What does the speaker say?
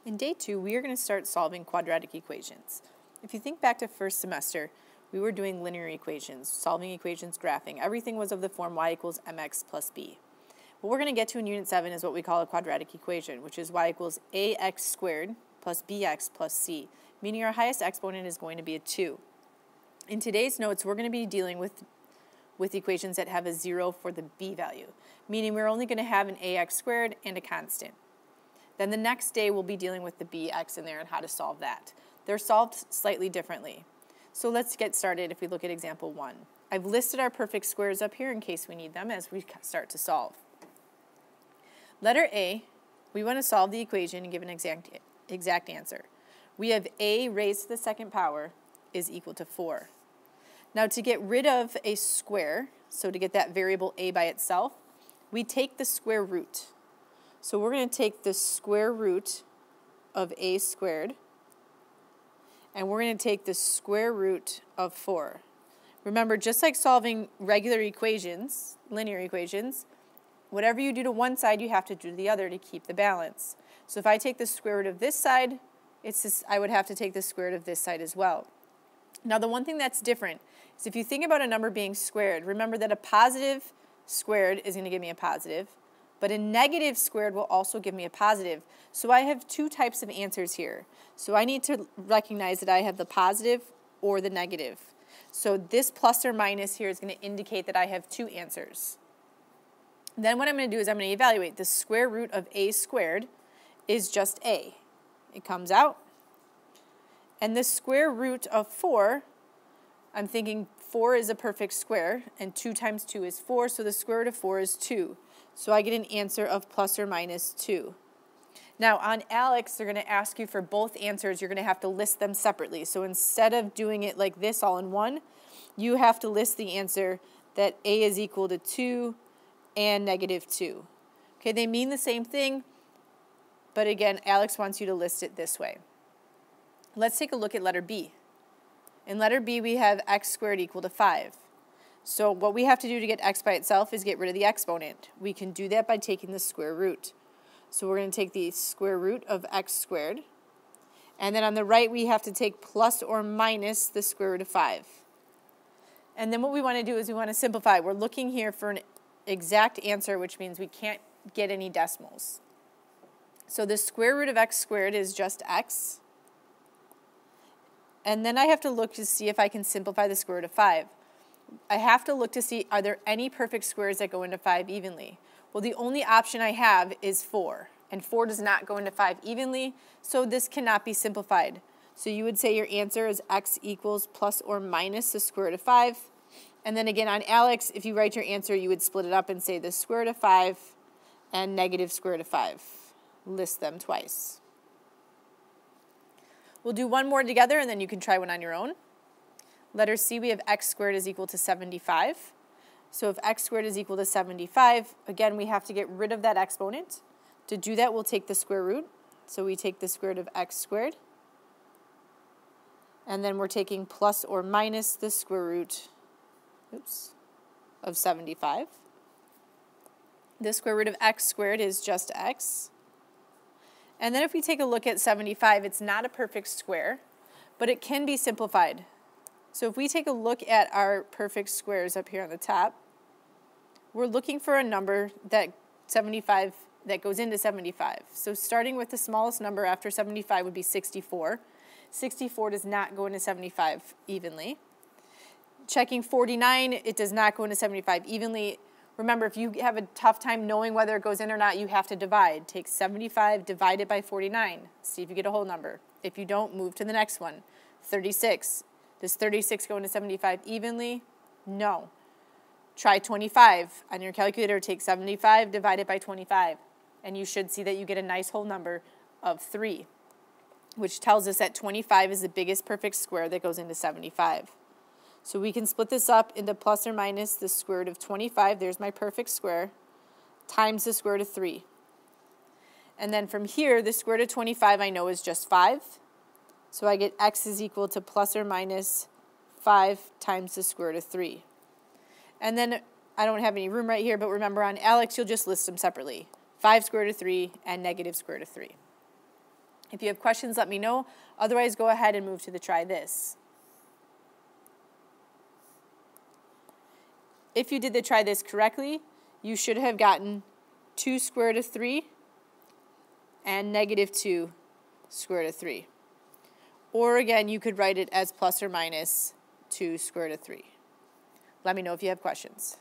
In day 2, we are going to start solving quadratic equations. If you think back to first semester, we were doing linear equations, solving equations, graphing. Everything was of the form y equals mx plus b. What we're going to get to in Unit 7 is what we call a quadratic equation, which is y equals ax squared plus bx plus c, meaning our highest exponent is going to be a 2. In today's notes, we're going to be dealing with equations that have a 0 for the b value, meaning we're only going to have an ax squared and a constant. Then the next day we'll be dealing with the bx in there and how to solve that. They're solved slightly differently. So let's get started if we look at example 1. I've listed our perfect squares up here in case we need them as we start to solve. Letter A, we want to solve the equation and give an exact answer. We have a raised to the second power is equal to 4. Now to get rid of a square, so to get that variable a by itself, we take the square root. So we're going to take the square root of a squared, and we're going to take the square root of 4. Remember, just like solving regular equations, linear equations, whatever you do to one side, you have to do to the other to keep the balance. So if I take the square root of this side, I would have to take the square root of this side as well. Now, the one thing that's different is if you think about a number being squared, remember that a positive squared is going to give me a positive, but a negative squared will also give me a positive. So I have two types of answers here. So I need to recognize that I have the positive or the negative. So this plus or minus here is going to indicate that I have two answers. Then what I'm going to do is I'm going to evaluate. The square root of a squared is just a. It comes out. And the square root of 4, I'm thinking 4 is a perfect square, and 2 times 2 is 4, so the square root of 4 is 2. So I get an answer of plus or minus 2. Now on ALEKS, they're going to ask you for both answers. You're going to have to list them separately. So instead of doing it like this all in one, you have to list the answer that a is equal to 2 and negative 2. Okay, they mean the same thing, but again, ALEKS wants you to list it this way. Let's take a look at letter B. In letter B, we have x squared equal to 5. So what we have to do to get x by itself is get rid of the exponent. We can do that by taking the square root. So we're going to take the square root of x squared. And then on the right, we have to take plus or minus the square root of 5. And then what we want to do is we want to simplify. We're looking here for an exact answer, which means we can't get any decimals. So the square root of x squared is just x. And then I have to look to see if I can simplify the square root of 5. I have to look to see, are there any perfect squares that go into 5 evenly? Well, the only option I have is 4, and 4 does not go into 5 evenly, so this cannot be simplified. So you would say your answer is x equals plus or minus the square root of 5. And then again on ALEKS, if you write your answer, you would split it up and say the square root of 5 and negative square root of 5. List them twice. We'll do one more together, and then you can try one on your own. Letter C, we have x squared is equal to 75. So if x squared is equal to 75, again, we have to get rid of that exponent. To do that, we'll take the square root. So we take the square root of x squared. And then we're taking plus or minus the square root of 75. The square root of x squared is just x. And then if we take a look at 75, it's not a perfect square, but it can be simplified. So if we take a look at our perfect squares up here on the top, we're looking for a number that goes into 75. So starting with the smallest number after 75 would be 64. 64 does not go into 75 evenly. Checking 49, it does not go into 75 evenly. Remember, if you have a tough time knowing whether it goes in or not, you have to divide. Take 75, divide it by 49. See if you get a whole number. If you don't, move to the next one. 36. Does 36 go into 75 evenly? No. Try 25. On your calculator, take 75, divide it by 25. And you should see that you get a nice whole number of 3, which tells us that 25 is the biggest perfect square that goes into 75. So we can split this up into plus or minus the square root of 25, there's my perfect square, times the square root of 3. And then from here, the square root of 25 I know is just 5. So I get x is equal to plus or minus 5 times the square root of 3. And then I don't have any room right here, but remember on ALEKS, you'll just list them separately. 5 square root of 3 and negative square root of 3. If you have questions, let me know. Otherwise, go ahead and move to the try this. If you did the try this correctly, you should have gotten 2 square root of 3 and negative 2 square root of 3. Or again, you could write it as plus or minus 2 square root of 3. Let me know if you have questions.